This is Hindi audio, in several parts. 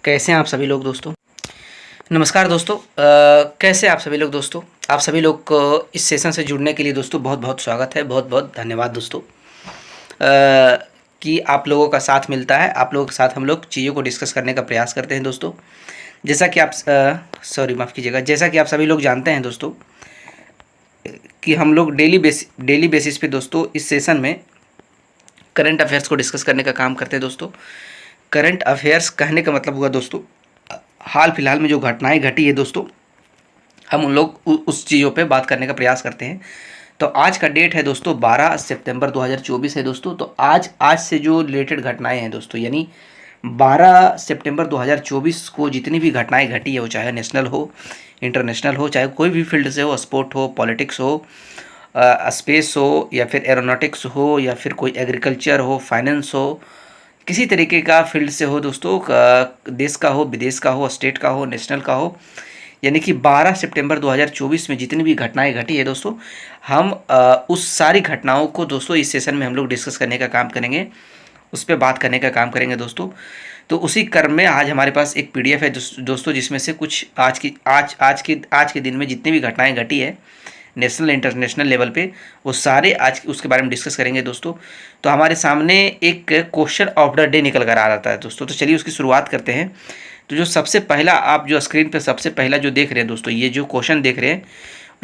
कैसे हैं आप सभी लोग दोस्तों। नमस्कार दोस्तों। कैसे आप सभी लोग दोस्तों। आप सभी लोग को इस सेशन से जुड़ने के लिए दोस्तों बहुत बहुत स्वागत है, बहुत बहुत धन्यवाद दोस्तों। कि आप लोगों का साथ मिलता है, आप लोगों के साथ हम लोग चीज़ों को डिस्कस करने का प्रयास करते हैं दोस्तों। जैसा कि आप माफ़ कीजिएगा, जैसा कि आप सभी लोग जानते हैं दोस्तों कि हम लोग डेली बेसिस पे दोस्तों इस सेशन में करंट अफेयर्स को डिस्कस करने का काम करते हैं दोस्तों। करंट अफेयर्स कहने का मतलब हुआ दोस्तों हाल फिलहाल में जो घटनाएं घटी है दोस्तों, हम उन लोग उस चीज़ों पे बात करने का प्रयास करते हैं। तो आज का डेट है दोस्तों 12 सितंबर 2024 है दोस्तों। तो आज से जो रिलेटेड घटनाएं हैं दोस्तों, यानी 12 सितंबर 2024 को जितनी भी घटनाएं घटी है, वो चाहे नेशनल हो, इंटरनेशनल हो, चाहे कोई भी फील्ड से हो, स्पोर्ट हो, पॉलिटिक्स हो, स्पेस हो, या फिर एरोनॉटिक्स हो, या फिर कोई एग्रीकल्चर हो, फाइनेंस हो, किसी तरीके का फील्ड से हो दोस्तों, देश का हो, विदेश का हो, स्टेट का हो, नेशनल का हो, यानी कि 12 सितंबर 2024 में जितनी भी घटनाएं घटी है दोस्तों, हम उस सारी घटनाओं को दोस्तों इस सेशन में हम लोग डिस्कस करने का काम करेंगे, उस पर बात करने का काम करेंगे दोस्तों। तो उसी क्रम में आज हमारे पास एक पीडीएफ है दोस्तों, जिसमें से कुछ आज के दिन में जितनी भी घटनाएं घटी है नेशनल इंटरनेशनल लेवल पे, वो सारे आज उसके बारे में डिस्कस करेंगे दोस्तों। तो हमारे सामने एक क्वेश्चन ऑफ द डे निकल कर आ रहा है दोस्तों। तो चलिए उसकी शुरुआत करते हैं। तो जो सबसे पहला आप जो स्क्रीन पे सबसे पहला जो देख रहे हैं दोस्तों, ये जो क्वेश्चन देख रहे हैं,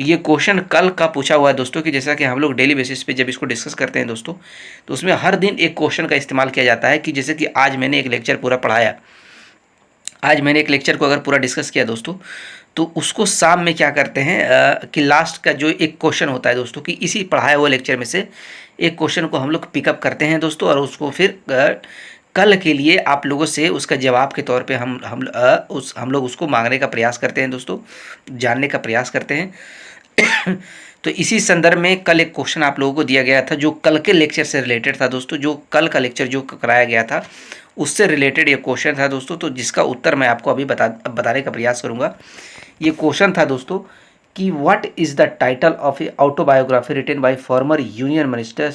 ये क्वेश्चन कल का पूछा हुआ है दोस्तों। कि जैसा कि हम लोग डेली बेसिस पे जब इसको डिस्कस करते हैं दोस्तों, तो उसमें हर दिन एक क्वेश्चन का इस्तेमाल किया जाता है। कि जैसे कि आज मैंने एक लेक्चर पूरा पढ़ाया, आज मैंने एक लेक्चर को अगर पूरा डिस्कस किया दोस्तों, तो उसको शाम में क्या करते हैं कि लास्ट का जो एक क्वेश्चन होता है दोस्तों, कि इसी पढ़ाए हुए लेक्चर में से एक क्वेश्चन को हम लोग पिकअप करते हैं दोस्तों, और उसको फिर कल के लिए आप लोगों से उसका जवाब के तौर पे हम लोग उसको मांगने का प्रयास करते हैं दोस्तों, जानने का प्रयास करते हैं। तो इसी संदर्भ में कल एक क्वेश्चन आप लोगों को दिया गया था, जो कल के लेक्चर से रिलेटेड था दोस्तों। जो कल का लेक्चर जो कराया गया था उससे रिलेटेड ये क्वेश्चन था दोस्तों। तो जिसका उत्तर मैं आपको अभी बताने का प्रयास करूँगा। ये क्वेश्चन था दोस्तों कि what is the title of a autobiography written by former union minister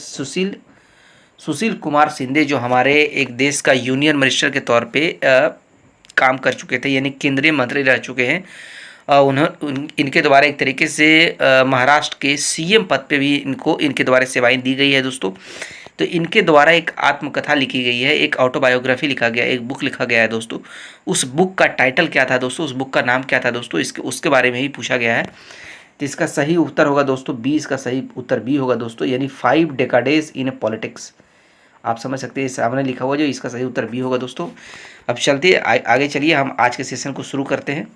Sushil Kumar Shinde, जो हमारे एक देश का यूनियन मिनिस्टर के तौर पे काम कर चुके थे, यानी केंद्रीय मंत्री रह चुके हैं। इनके द्वारा एक तरीके से महाराष्ट्र के सीएम पद पे भी इनके द्वारा सेवाएं दी गई है दोस्तों। तो इनके द्वारा एक आत्मकथा लिखी गई है, एक ऑटोबायोग्राफी लिखा गया, एक बुक लिखा गया है दोस्तों। उस बुक का टाइटल क्या था दोस्तों, उस बुक का नाम क्या था दोस्तों, उसके बारे में ही पूछा गया है। तो इसका सही उत्तर होगा दोस्तों बी, इसका सही उत्तर बी होगा दोस्तों, यानी 5 डेकाडेज इन पॉलिटिक्स। आप समझ सकते हैं, सामने लिखा हुआ जो इसका सही उत्तर बी होगा दोस्तों। अब चलते आगे, चलिए हम आज के सेशन को शुरू करते हैं।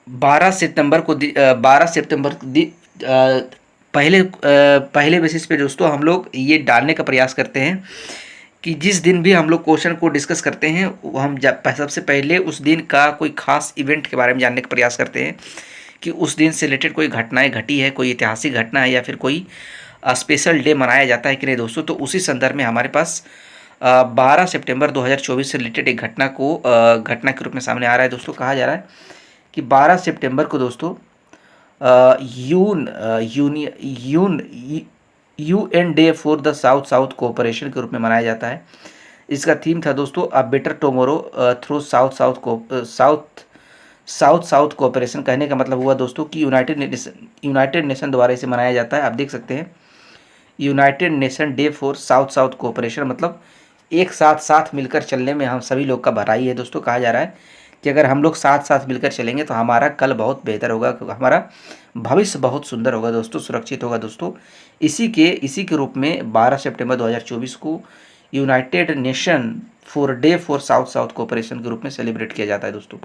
12 सितंबर पहले बेसिस पे दोस्तों हम लोग ये डालने का प्रयास करते हैं कि जिस दिन भी हम लोग क्वेश्चन को डिस्कस करते हैं, वो हम सबसे पहले उस दिन का कोई खास इवेंट के बारे में जानने का प्रयास करते हैं कि उस दिन से रिलेटेड कोई घटनाएं घटी है, कोई ऐतिहासिक घटना है, या फिर कोई स्पेशल डे मनाया जाता है कि नहीं दोस्तों। तो उसी संदर्भ में हमारे पास 12 सितंबर 2024 से रिलेटेड एक घटना के रूप में सामने आ रहा है दोस्तों। कहा जा रहा है कि 12 सितंबर को दोस्तों UN day for the south cooperation के रूप में मनाया जाता है। इसका थीम था दोस्तों a better tomorrow through south cooperation. कहने का मतलब हुआ दोस्तों कि यूनाइटेड नेशन द्वारा इसे मनाया जाता है। आप देख सकते हैं United nation day for south cooperation, मतलब एक साथ मिलकर चलने में हम सभी लोग का भलाई है दोस्तों। कहा जा रहा है कि अगर हम लोग साथ मिलकर चलेंगे तो हमारा कल बहुत बेहतर होगा, हमारा भविष्य बहुत सुंदर होगा दोस्तों, सुरक्षित होगा दोस्तों। इसी के रूप में 12 सितंबर 2024 को United nation day for south cooperation के रूप में सेलिब्रेट किया जाता है दोस्तों।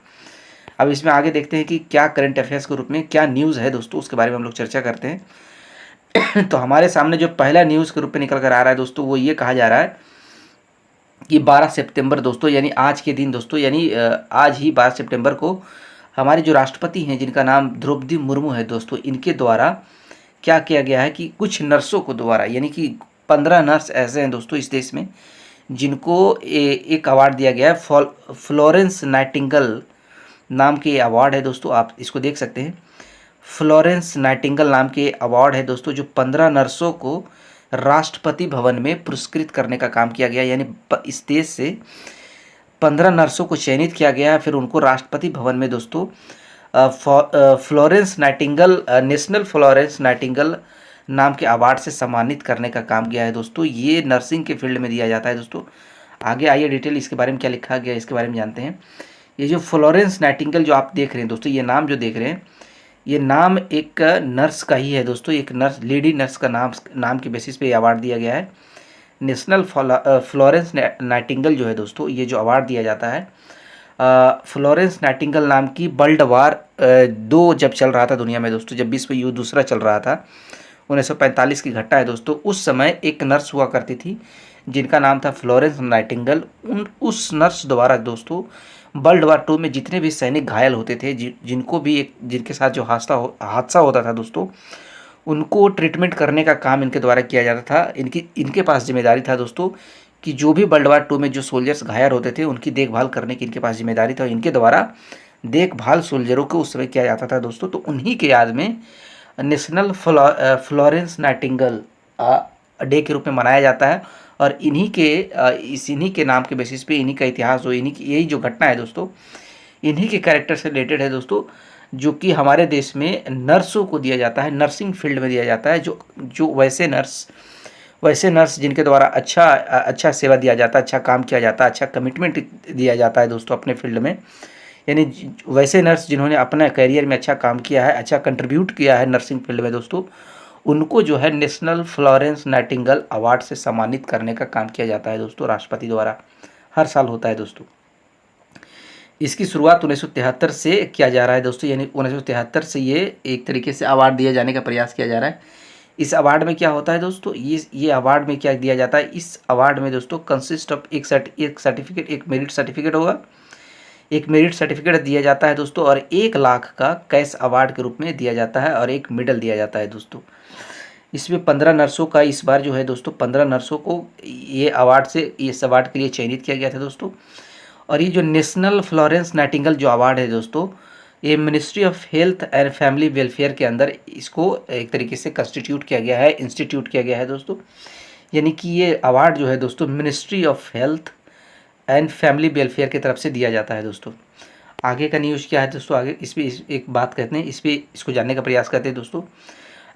अब इसमें आगे देखते हैं कि क्या करंट अफेयर्स के रूप में क्या न्यूज़ है दोस्तों, उसके बारे में हम लोग चर्चा करते हैं। तो हमारे सामने जो पहला न्यूज़ के रूप में निकल कर आ रहा है दोस्तों, वो ये कहा जा रहा है कि 12 सितंबर दोस्तों, यानी आज के दिन दोस्तों, यानी आज ही 12 सितंबर को हमारे जो राष्ट्रपति हैं, जिनका नाम द्रौपदी मुर्मू है दोस्तों, इनके द्वारा क्या किया गया है कि कुछ नर्सों को द्वारा, यानी कि 15 नर्स ऐसे हैं दोस्तों इस देश में जिनको एक अवार्ड दिया गया है। फ्लोरेंस नाइटिंगेल नाम के अवार्ड है दोस्तों, आप इसको देख सकते हैं। फ्लोरेंस नाइटिंगेल नाम के अवार्ड है दोस्तों, जो 15 नर्सों को राष्ट्रपति भवन में पुरस्कृत करने का काम किया गया। यानी इस देश से 15 नर्सों को चयनित किया गया, फिर उनको राष्ट्रपति भवन में दोस्तों Florence Nightingale, national Florence Nightingale नाम के अवार्ड से सम्मानित करने का काम किया है दोस्तों। ये नर्सिंग के फील्ड में दिया जाता है दोस्तों। आगे आइए डिटेल इसके बारे में क्या लिखा गया इसके बारे में जानते हैं। ये जो फ्लोरेंस नाइटिंगेल जो आप देख रहे हैं दोस्तों, ये नाम जो देख रहे हैं, ये नाम एक नर्स का ही है दोस्तों। एक नर्स, लेडी नर्स का नाम के बेसिस पे ये अवार्ड दिया गया है। नेशनल फ्लोरेंस नाइटिंगेल जो है दोस्तों, ये जो अवार्ड दिया जाता है, फ्लोरेंस नाइटिंगेल नाम की वर्ल्ड वार 2 जब चल रहा था दुनिया में दोस्तों, जब विश्व युद्ध दूसरा चल रहा था, 1945 की घटना है दोस्तों। उस समय एक नर्स हुआ करती थी जिनका नाम था फ्लोरेंस नाइटिंगेल। उस नर्स द्वारा दोस्तों वर्ल्ड वार 2 में जितने भी सैनिक घायल होते थे, जिनको भी जिनके साथ जो हादसा होता था दोस्तों, उनको ट्रीटमेंट करने का काम इनके द्वारा किया जाता था। इनके पास जिम्मेदारी था दोस्तों कि जो भी वर्ल्ड वार 2 में जो सोल्जर्स घायल होते थे उनकी देखभाल करने की इनके पास जिम्मेदारी था। इनके द्वारा देखभाल सोल्जरों को उस समय किया जाता था दोस्तों। तो उन्हीं के याद में नेशनल फ्लोरेंस नाइटिंगेल डे के रूप में मनाया जाता है। और इन्हीं के नाम के बेसिस पे इन्हीं का इतिहास हो, यही जो घटना है दोस्तों, इन्हीं के कैरेक्टर से रिलेटेड है दोस्तों, जो कि हमारे देश में नर्सों को दिया जाता है, नर्सिंग फील्ड में दिया जाता है। जो वैसे नर्स जिनके द्वारा अच्छा सेवा दिया जाता है, अच्छा काम किया जाता है, अच्छा कमिटमेंट दिया जाता है दोस्तों अपने फील्ड में। यानी वैसे नर्स जिन्होंने अपने करियर में अच्छा काम किया है, अच्छा कंट्रीब्यूट किया है नर्सिंग फील्ड में दोस्तों, उनको जो है नेशनल फ्लोरेंस नाइटिंगेल अवार्ड से सम्मानित करने का काम किया जाता है दोस्तों, राष्ट्रपति द्वारा। हर साल होता है दोस्तों। इसकी शुरुआत 1973 से किया जा रहा है दोस्तों। यानी 1973 से ये एक तरीके से अवार्ड दिया जाने का प्रयास किया जा रहा है। इस अवार्ड में क्या होता है दोस्तों, ये अवार्ड में क्या दिया जाता है, इस अवार्ड में दोस्तों कंसिस्ट ऑफ एक सर्टिफिकेट, एक मेरिट सर्टिफिकेट होगा, एक मेरिट सर्टिफिकेट दिया जाता है दोस्तों, और 1 लाख का कैश अवार्ड के रूप में दिया जाता है, और एक मेडल दिया जाता है दोस्तों। इसमें 15 नर्सों का इस बार जो है दोस्तों, 15 नर्सों को इस अवार्ड के लिए चयनित किया गया था दोस्तों। और ये जो नेशनल फ्लोरेंस नाइटिंगेल जो अवार्ड है दोस्तों, ये ministry of health and family welfare के अंदर इसको एक तरीके से कंस्टिट्यूट किया गया है, इंस्टीट्यूट किया गया है दोस्तों। यानी कि ये अवार्ड जो है दोस्तों ministry of health and family welfare की तरफ से दिया जाता है दोस्तों। आगे का न्यूज़ क्या है दोस्तों, आगे इस पर एक बात कहते हैं, इसको जानने का प्रयास करते हैं दोस्तों।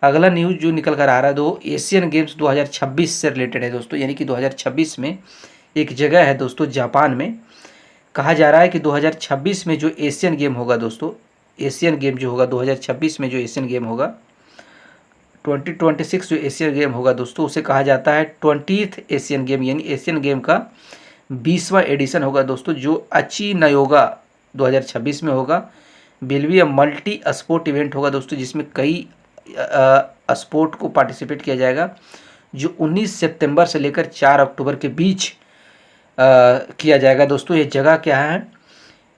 अगला न्यूज़ जो निकल कर आ रहा है दो एशियन गेम्स 2026 से रिलेटेड है दोस्तों। यानी कि 2026 में एक जगह है दोस्तों जापान में, कहा जा रहा है कि 2026 में जो एशियन गेम होगा दोस्तों, एशियन गेम जो होगा 2026 में जो एशियन गेम होगा, 2026 जो एशियन गेम होगा दोस्तों, उसे कहा जाता है 20th एशियन गेम। यानी एशियन गेम का 20वां एडिशन होगा दोस्तों, जो अची नयोगा 2026 में होगा। Will be a multi sport event होगा दोस्तों, जिसमें कई स्पोर्ट को पार्टिसिपेट किया जाएगा, जो 19 सितंबर से लेकर 4 अक्टूबर के बीच किया जाएगा दोस्तों। ये जगह क्या है,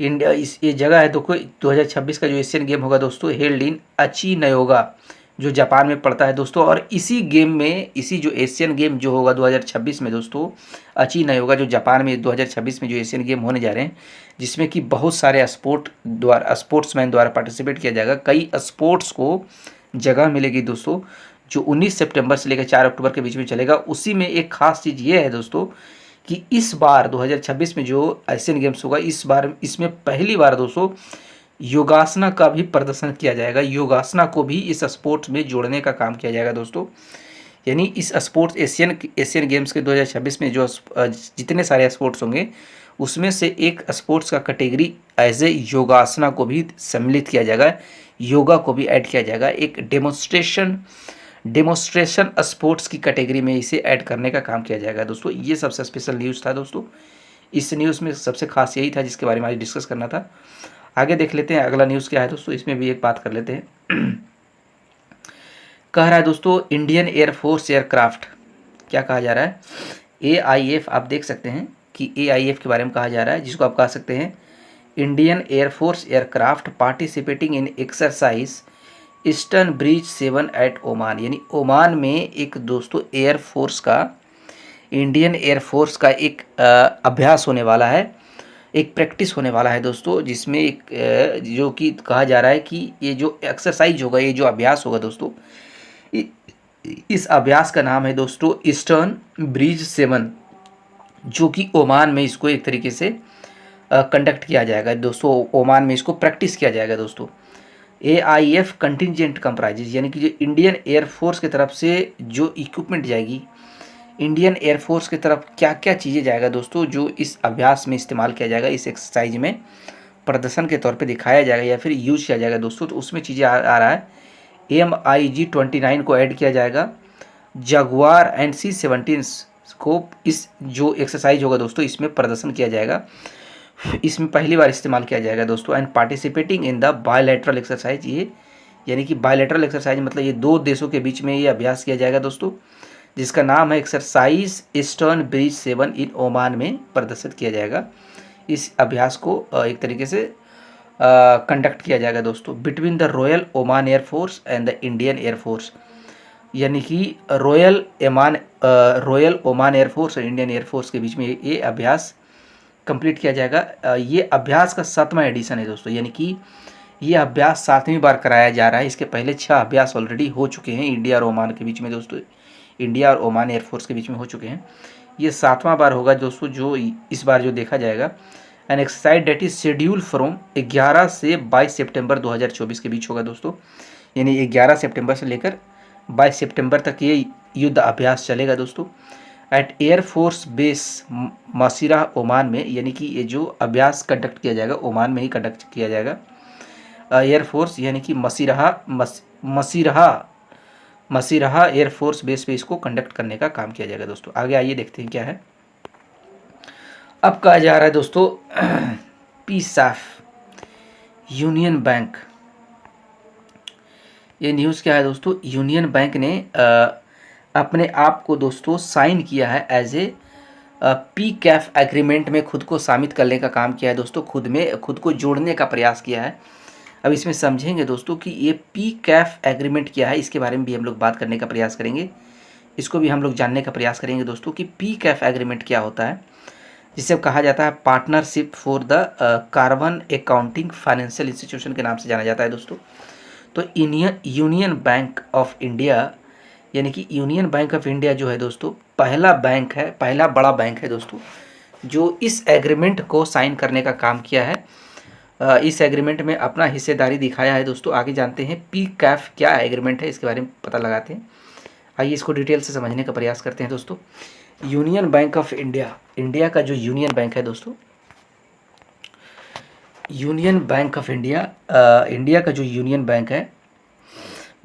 इंडिया, ये जगह है देखो, 2026 का जो एशियन गेम होगा दोस्तों, हेल्ड इन अची नयोगा, जो जापान में पड़ता है दोस्तों। और इसी गेम में, इसी जो एशियन गेम जो होगा 2026 में दोस्तों, अची नयोगा जो जापान में 2026 में जो एशियन गेम होने जा रहे हैं, जिसमें कि बहुत सारे स्पोर्ट्समैन द्वारा पार्टिसिपेट किया जाएगा, कई स्पोर्ट्स को जगह मिलेगी दोस्तों, जो 19 सितंबर से लेकर 4 अक्टूबर के बीच में चलेगा। उसी में एक खास चीज़ ये है दोस्तों कि इस बार 2026 में जो एशियन गेम्स होगा, इस बार इसमें पहली बार दोस्तों योगासना का भी प्रदर्शन किया जाएगा। योगासना को भी इस स्पोर्ट्स में जोड़ने का काम किया जाएगा दोस्तों। यानी इस स्पोर्ट्स एशियन गेम्स के 2026 में जो जितने सारे स्पोर्ट्स होंगे, उसमें से एक स्पोर्ट्स का कैटेगरी एज ए योगासना को भी सम्मिलित किया जाएगा, योगा को भी ऐड किया जाएगा। एक डेमोस्ट्रेशन स्पोर्ट्स की कैटेगरी में इसे ऐड करने का काम किया जाएगा दोस्तों। ये सबसे स्पेशल न्यूज़ था दोस्तों। इस न्यूज़ में सबसे खास यही था जिसके बारे में आज डिस्कस करना था। आगे देख लेते हैं अगला न्यूज़ क्या है दोस्तों, इसमें भी एक बात कर लेते हैं। कह रहा है दोस्तों इंडियन एयरफोर्स एयरक्राफ्ट, क्या कहा जा रहा है, AIF, आप देख सकते हैं कि AIF के बारे में कहा जा रहा है, जिसको आप कह सकते हैं Indian air force aircraft participating in exercise eastern bridge 7 at Oman. यानी ओमान में एक दोस्तों एयरफोर्स का, इंडियन एयरफोर्स का एक अभ्यास होने वाला है, एक प्रैक्टिस होने वाला है दोस्तों, जिसमें एक जो कि कहा जा रहा है कि ये जो एक्सरसाइज होगा, ये जो अभ्यास होगा दोस्तों, इस अभ्यास का नाम है दोस्तों ईस्टर्न ब्रिज 7, जो कि ओमान में इसको एक तरीके से कंडक्ट किया जाएगा दोस्तों। ओमान में इसको प्रैक्टिस किया जाएगा दोस्तों। AIF कंटिजेंट कंप्राइजेज, यानी कि जो इंडियन एयरफोर्स की तरफ से जो इक्विपमेंट जाएगी, इंडियन एयरफोर्स की तरफ क्या क्या चीज़ें जाएगा दोस्तों, जो इस अभ्यास में इस्तेमाल किया जाएगा, इस एक्सरसाइज में प्रदर्शन के तौर पे दिखाया जाएगा या फिर यूज किया जाएगा दोस्तों। तो उसमें चीज़ें आ रहा है MiG-29 को ऐड किया जाएगा, जगुआर एंड C-17 को इस जो एक्सरसाइज होगा दोस्तों इसमें प्रदर्शन किया जाएगा, इसमें पहली बार इस्तेमाल किया जाएगा दोस्तों। And participating in the bilateral exercise, ये यानी कि बायलैटरल एक्सरसाइज मतलब ये दो देशों के बीच में ये अभ्यास किया जाएगा दोस्तों, जिसका नाम है exercise eastern bridge 7 in Oman में प्रदर्शित किया जाएगा। इस अभ्यास को एक तरीके से कंडक्ट किया जाएगा दोस्तों between the royal Oman air force and the Indian air force, यानी कि रॉयल ओमान एयरफोर्स और इंडियन एयरफोर्स के बीच में ये अभ्यास कंप्लीट किया जाएगा। ये अभ्यास का 7वां एडिशन है दोस्तों, यानी कि ये अभ्यास 7वीं बार कराया जा रहा है। इसके पहले 6 अभ्यास ऑलरेडी हो चुके हैं इंडिया और ओमान के बीच में दोस्तों, इंडिया और ओमान एयरफोर्स के बीच में हो चुके हैं। ये 7वां बार होगा दोस्तों जो इस बार जो देखा जाएगा। An exercise date is schedule from 11 से 22 सितंबर 2024 के बीच होगा दोस्तों, यानी 11 सितंबर से लेकर 22 सितंबर तक ये युद्ध अभ्यास चलेगा दोस्तों। एट एयरफोर्स बेस मसीरा ओमान में, यानी कि ये जो अभ्यास कंडक्ट किया जाएगा ओमान में ही कंडक्ट किया जाएगा। एयरफोर्स यानी कि मसीरहा एयरफोर्स बेस पे इसको कंडक्ट करने का काम किया जाएगा दोस्तों। आगे आइए देखते हैं क्या है। अब कहा जा रहा है दोस्तों PSAF यूनियन बैंक, ये न्यूज़ क्या है दोस्तों, यूनियन बैंक ने अपने आप को दोस्तों साइन किया है एज ए PCAF एग्रीमेंट में खुद को शामिल करने का काम किया है दोस्तों, खुद को जोड़ने का प्रयास किया है। अब इसमें समझेंगे दोस्तों कि ये PCAF एग्रीमेंट क्या है, इसके बारे में भी हम लोग बात करने का प्रयास करेंगे, इसको भी हम लोग जानने का प्रयास करेंगे दोस्तों कि PCAF एग्रीमेंट क्या होता है, जिसे कहा जाता है partnership for the carbon accounting financial institution के नाम से जाना जाता है दोस्तों। तो यूनियन बैंक ऑफ इंडिया, यानी कि यूनियन बैंक ऑफ इंडिया जो है दोस्तों पहला बैंक है, पहला बड़ा बैंक है दोस्तों जो इस एग्रीमेंट को साइन करने का काम किया है, इस एग्रीमेंट में अपना हिस्सेदारी दिखाया है दोस्तों। आगे जानते हैं PCAF क्या एग्रीमेंट है, इसके बारे में पता लगाते हैं। आइए इसको डिटेल से समझने का प्रयास करते हैं दोस्तों। Union bank of India, India का जो यूनियन बैंक है दोस्तों, union bank of India, India का जो यूनियन बैंक है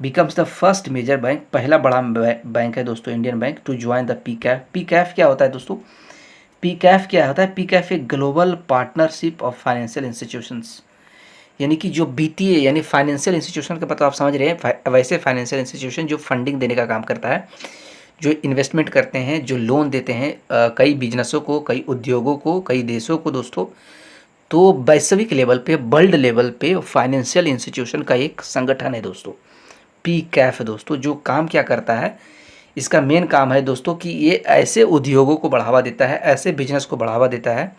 becomes the first major bank, पहला बड़ा बैंक है दोस्तों Indian bank to join the PCAF। PCAF क्या होता है दोस्तों, PCAF क्या होता है, PCAF एक global partnership of financial institutions, यानी कि जो वित्तीय यानी फाइनेंशियल इंस्टीट्यूशन का पता आप समझ रहे हैं, वैसे फाइनेंशियल इंस्टीट्यूशन जो फंडिंग देने का काम करता है, जो इन्वेस्टमेंट करते हैं, जो लोन देते हैं कई बिजनेसों को, कई उद्योगों को, कई देशों को दोस्तों। तो वैश्विक लेवल पे, वर्ल्ड लेवल पे फाइनेंशियल इंस्टीट्यूशन का एक संगठन है दोस्तों PCAF दोस्तों। जो काम क्या करता है, इसका मेन काम है दोस्तों कि ये ऐसे उद्योगों को बढ़ावा देता है, ऐसे बिजनेस को बढ़ावा देता है,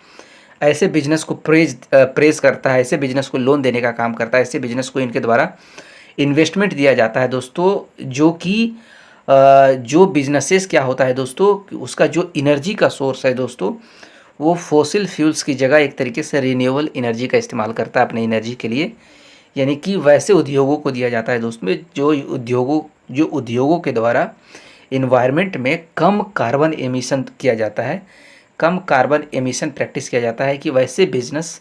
ऐसे बिजनेस को प्रेज करता है, ऐसे बिजनेस को लोन देने का काम करता है, ऐसे बिजनेस को इनके द्वारा इन्वेस्टमेंट दिया जाता है दोस्तों, जो कि जो बिजनेसेस क्या होता है दोस्तों, उसका जो एनर्जी का सोर्स है दोस्तों वो फॉसिल फ्यूल्स की जगह एक तरीके से रिन्यूएबल एनर्जी का इस्तेमाल करता है अपने एनर्जी के लिए, यानी कि वैसे उद्योगों को दिया जाता है दोस्तों जो उद्योगों के द्वारा इन्वायरमेंट में कम कार्बन एमिशन किया जाता है, कम कार्बन एमिशन प्रैक्टिस किया जाता है, कि वैसे बिजनेस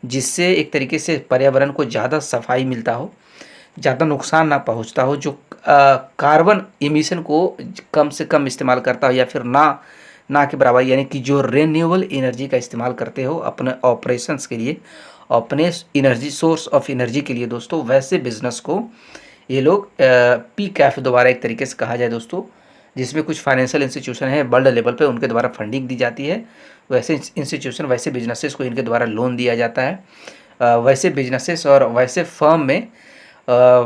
जिससे एक तरीके से पर्यावरण को ज़्यादा सफाई मिलता हो, ज़्यादा नुकसान ना पहुंचता हो, जो कार्बन एमिशन को कम से कम इस्तेमाल करता हो या फिर ना के बराबर, यानी कि जो रिन्यूएबल एनर्जी का इस्तेमाल करते हो अपने ऑपरेशंस के लिए, अपने एनर्जी सोर्स ऑफ एनर्जी के लिए दोस्तों, वैसे बिजनेस को ये लोग PCAF द्वारा एक तरीके से कहा जाए दोस्तों, जिसमें कुछ फाइनेंशियल इंस्टीट्यूशन है वर्ल्ड लेवल पे, उनके द्वारा फंडिंग दी जाती है, वैसे इंस्टीट्यूशन, वैसे बिजनेसेस को इनके द्वारा लोन दिया जाता है, वैसे बिजनेसेस और वैसे फर्म में,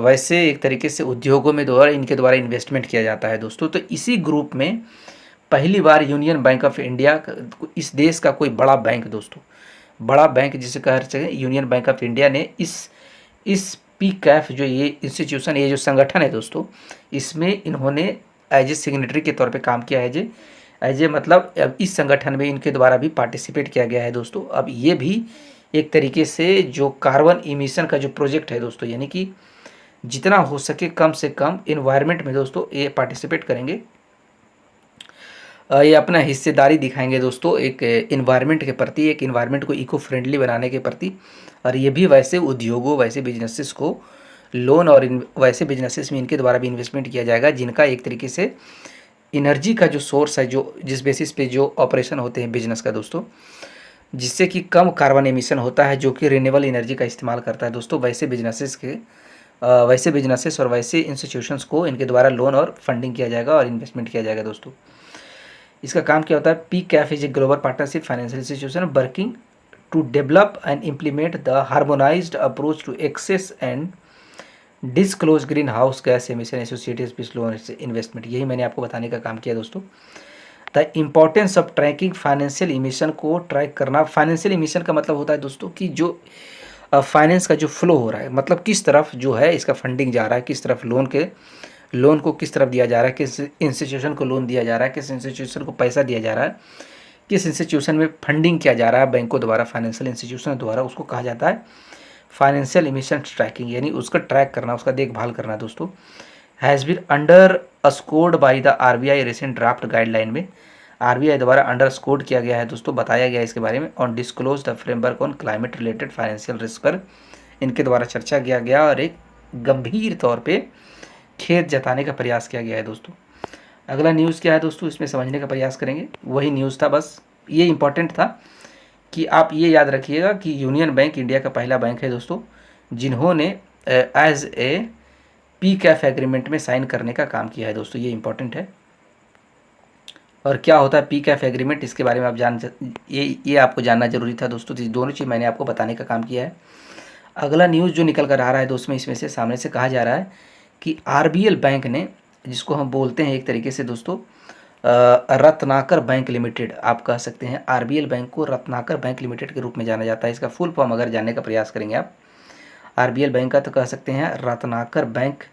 वैसे एक तरीके से उद्योगों में द्वारा इनके द्वारा इन्वेस्टमेंट किया जाता है दोस्तों। तो इसी ग्रुप में पहली बार यूनियन बैंक ऑफ इंडिया, इस देश का कोई बड़ा बैंक दोस्तों, बड़ा बैंक जिसे कह सकते हैं यूनियन बैंक ऑफ इंडिया ने इस PCAF जो ये इंस्टीट्यूशन, ये जो संगठन है दोस्तों, इसमें इन्होंने एज ए सिग्नेटरी के तौर पे काम किया है। एज ए मतलब अब इस संगठन में इनके द्वारा भी पार्टिसिपेट किया गया है दोस्तों। अब ये भी एक तरीके से जो कार्बन इमिशन का जो प्रोजेक्ट है दोस्तों, यानी कि जितना हो सके कम से कम इन्वायरमेंट में दोस्तों ये पार्टिसिपेट करेंगे। ये अपना हिस्सेदारी दिखाएंगे दोस्तों एक इन्वायरमेंट के प्रति, एक इन्वायरमेंट को इको फ्रेंडली बनाने के प्रति। और ये भी वैसे उद्योगों, वैसे बिजनेसेस को लोन और वैसे बिजनेसेस में इनके द्वारा भी इन्वेस्टमेंट किया जाएगा जिनका एक तरीके से एनर्जी का जो सोर्स है, जो जिस बेसिस पे जो ऑपरेशन होते हैं बिजनेस का दोस्तों, जिससे कि कम कार्बन एमिशन होता है, जो कि रिन्यूएबल एनर्जी का इस्तेमाल करता है दोस्तों, वैसे बिजनेसेस और वैसे इंस्टीट्यूशंस को इनके द्वारा लोन और फंडिंग किया जाएगा और इन्वेस्टमेंट किया जाएगा दोस्तों। इसका काम क्या होता है? P CAF is a global partnership financial institution working to develop and implement the harmonised approach to access and disclose green house gas emission associated with loan investment. यही मैंने आपको बताने का काम किया दोस्तों। The importance of tracking financial emission को ट्रैक करना। फाइनेंशियल इमिशन का मतलब होता है दोस्तों कि जो फाइनेंस का जो फ्लो हो रहा है, मतलब किस तरफ जो है इसका फंडिंग जा रहा है, किस तरफ लोन को किस तरफ दिया जा रहा है, किस इंस्टीट्यूशन को लोन दिया जा रहा है, किस इंस्टीट्यूशन को पैसा दिया जा रहा है, किस इंस्टीट्यूशन में फंडिंग किया जा रहा है बैंकों द्वारा, फाइनेंशियल इंस्टीट्यूशन द्वारा, उसको कहा जाता है फाइनेंशियल इमिशन ट्रैकिंग, यानी उसका ट्रैक करना, उसका देखभाल करना दोस्तों। Has been under scored by the RBI recent draft guideline में RBI द्वारा अंडर स्कोर्ड किया गया है दोस्तों, बताया गया है इसके बारे में। On disclose the framework on climate related financial risk पर इनके द्वारा चर्चा किया गया और एक गंभीर तौर पे खेद जताने का प्रयास किया गया है दोस्तों। अगला न्यूज़ क्या है दोस्तों, इसमें समझने का प्रयास करेंगे। वही न्यूज़ था, बस ये इंपॉर्टेंट था कि आप ये याद रखिएगा कि यूनियन बैंक इंडिया का पहला बैंक है दोस्तों जिन्होंने as a P CAF agreement में साइन करने का काम किया है दोस्तों, ये इंपॉर्टेंट है। और क्या होता है पी कैफ एग्रीमेंट, इसके बारे में आप ये आपको जानना जरूरी था दोस्तों। तो दोनों चीज़ मैंने आपको बताने का काम किया है। अगला न्यूज़ जो निकल कर आ रहा है दोस्तों, इसमें से सामने से कहा जा रहा है कि RBL बैंक ने, जिसको हम बोलते हैं एक तरीके से दोस्तों रत्नाकर बैंक लिमिटेड, आप कह सकते हैं RBL बैंक को रत्नाकर बैंक लिमिटेड के रूप में जाना जाता है। इसका फुल फॉर्म अगर जानने का प्रयास करेंगे आप RBL बैंक का, तो कह सकते हैं रत्नाकर बैंक